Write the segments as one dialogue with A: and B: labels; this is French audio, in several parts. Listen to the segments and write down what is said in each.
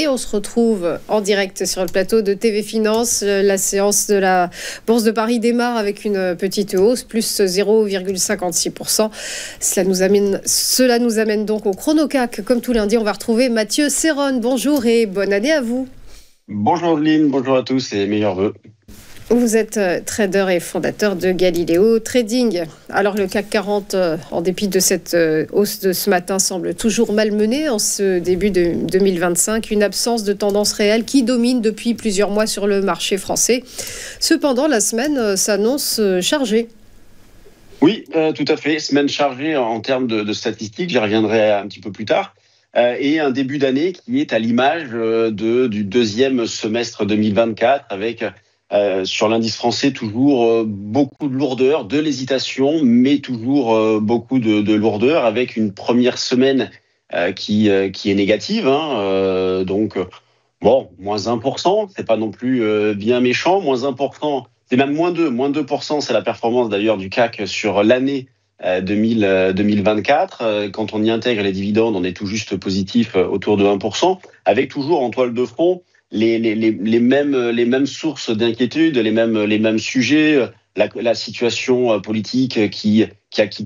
A: et on se retrouve en direct sur le plateau de TV Finance. La séance de la Bourse de Paris démarre avec une petite hausse, plus 0,56%. Cela nous amène donc au Chrono-CAC. Comme tout lundi, on va retrouver Mathieu Serron. Bonjour et bonne année à vous.
B: Bonjour Adeline, bonjour à tous et meilleurs vœux.
A: Vous êtes trader et fondateur de Galileo Trading. Alors le CAC 40, en dépit de cette hausse de ce matin, semble toujours malmené en ce début de 2025. Une absence de tendance réelle qui domine depuis plusieurs mois sur le marché français. Cependant, la semaine s'annonce chargée.
B: Oui, tout à fait. Semaine chargée en termes de statistiques, j'y reviendrai un petit peu plus tard. Et un début d'année qui est à l'image du deuxième semestre 2024 avec... sur l'indice français, toujours beaucoup de lourdeur, de l'hésitation, mais toujours beaucoup de lourdeur, avec une première semaine qui est négative. Donc, bon, moins 1%, c'est pas non plus bien méchant. Moins 1%, c'est même moins 2%, c'est la performance d'ailleurs du CAC sur l'année 2024. Quand on y intègre les dividendes, on est tout juste positif autour de 1%, avec toujours en toile de fond les mêmes sources d'inquiétude, les mêmes sujets, la situation politique qui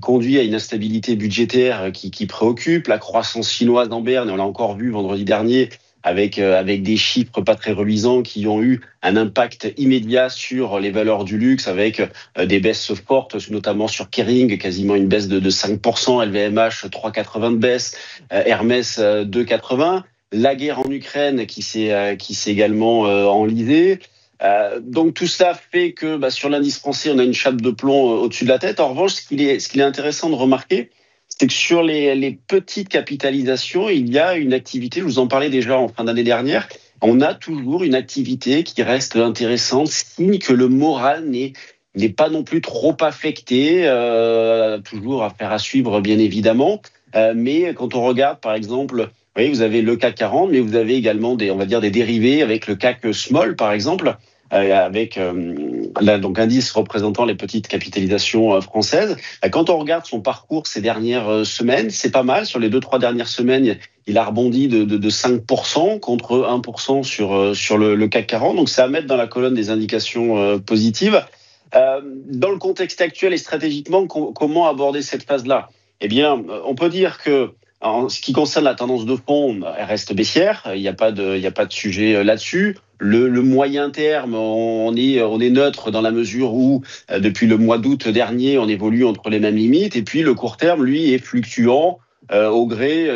B: conduit à une instabilité budgétaire qui préoccupe, la croissance chinoise en berne, on l'a encore vu vendredi dernier avec des chiffres pas très reluisants qui ont eu un impact immédiat sur les valeurs du luxe avec des baisses fortes, notamment sur Kering, quasiment une baisse de 5%, LVMH 3,80 de baisse, Hermès 2,80. La guerre en Ukraine qui s'est également enlisée. Donc tout ça fait que sur l'indice français, on a une chape de plomb au-dessus de la tête. En revanche, ce qu'il est intéressant de remarquer, c'est que sur les petites capitalisations, il y a une activité, je vous en parlais déjà en fin d'année dernière, on a toujours une activité qui reste intéressante, signe que le moral n'est pas non plus trop affecté, toujours affaire à suivre bien évidemment. Mais quand on regarde par exemple... Oui, vous avez le CAC 40, mais vous avez également des dérivés avec le CAC Small, par exemple, avec donc indice représentant les petites capitalisations françaises. Quand on regarde son parcours ces dernières semaines, c'est pas mal. Sur les 2-3 dernières semaines, il a rebondi de 5% contre 1% sur le CAC 40. Donc, c'est à mettre dans la colonne des indications positives. Dans le contexte actuel et stratégiquement, comment aborder cette phase-là ? Eh bien, on peut dire que en ce qui concerne la tendance de fond, elle reste baissière. Il n'y a pas de sujet là-dessus. Le moyen terme, on est neutre dans la mesure où, depuis le mois d'août dernier, on évolue entre les mêmes limites. Et puis, le court terme, lui, est fluctuant au gré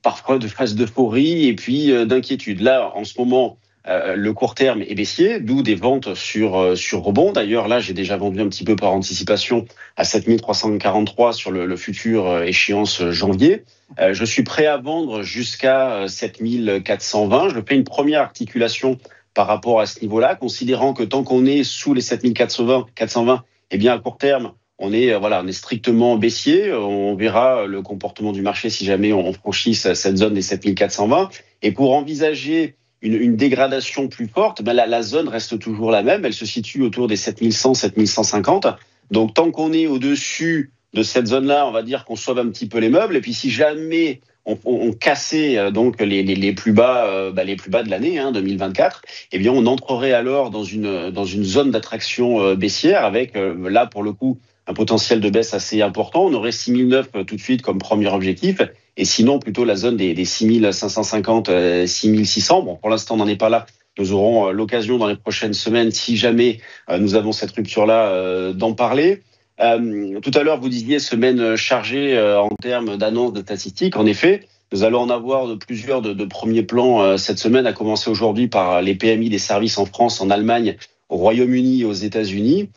B: parfois de phases d'euphorie et puis d'inquiétude. Là, en ce moment, le court terme est baissier, d'où des ventes sur rebond. D'ailleurs, là, j'ai déjà vendu un petit peu par anticipation à 7343 sur le futur échéance janvier. Je suis prêt à vendre jusqu'à 7420. Je fais une première articulation par rapport à ce niveau-là, considérant que tant qu'on est sous les 7420, eh bien, à court terme, on est strictement baissier. On verra le comportement du marché si jamais on franchit cette zone des 7420. Et pour envisager une dégradation plus forte, la zone reste toujours la même. Elle se situe autour des 7100, 7150. Donc, tant qu'on est au-dessus de cette zone-là, on va dire qu'on sauve un petit peu les meubles. Et puis, si jamais on cassait donc les plus bas de l'année 2024, eh bien, on entrerait alors dans une zone d'attraction baissière avec, là, pour le coup, un potentiel de baisse assez important. On aurait 6009 tout de suite comme premier objectif. Et sinon, plutôt la zone des 6550, 6600. Bon, pour l'instant, on n'en est pas là. Nous aurons l'occasion dans les prochaines semaines, si jamais nous avons cette rupture-là, d'en parler. Tout à l'heure, vous disiez semaine chargée en termes d'annonces de statistiques. En effet, nous allons en avoir plusieurs de premiers plans cette semaine, à commencer aujourd'hui par les PMI des services en France, en Allemagne, au Royaume-Uni et aux États-Unis.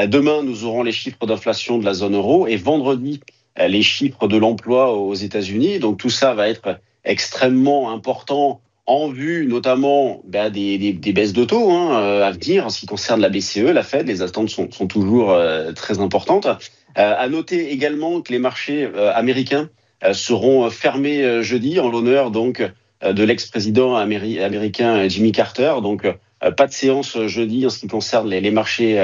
B: Demain, nous aurons les chiffres d'inflation de la zone euro et vendredi, les chiffres de l'emploi aux États-Unis. Donc tout ça va être extrêmement important en vue notamment des baisses de taux à venir. En ce qui concerne la BCE, la Fed, les attentes sont toujours très importantes. À noter également que les marchés américains seront fermés jeudi en l'honneur donc de l'ex-président américain Jimmy Carter. Donc pas de séance jeudi en ce qui concerne les marchés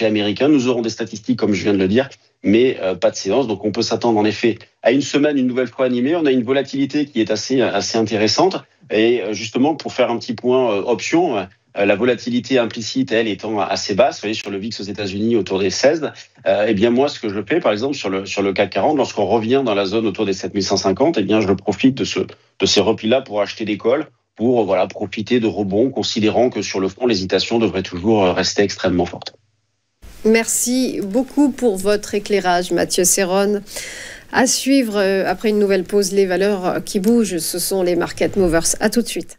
B: américains. Nous aurons des statistiques comme je viens de le dire, mais pas de séance. Donc on peut s'attendre en effet à une semaine une nouvelle fois animée. On a une volatilité qui est assez intéressante. Et justement, pour faire un petit point option, la volatilité implicite, elle, étant assez basse, vous voyez, sur le VIX aux États-Unis autour des 16, eh bien moi, ce que je fais, par exemple, sur le CAC 40, lorsqu'on revient dans la zone autour des 7150, eh bien je profite de ces replis-là pour acheter des calls, pour profiter de rebonds, considérant que sur le fond, l'hésitation devrait toujours rester extrêmement forte.
A: Merci beaucoup pour votre éclairage, Mathieu Serron. À suivre, après une nouvelle pause, les valeurs qui bougent, ce sont les market movers. À tout de suite.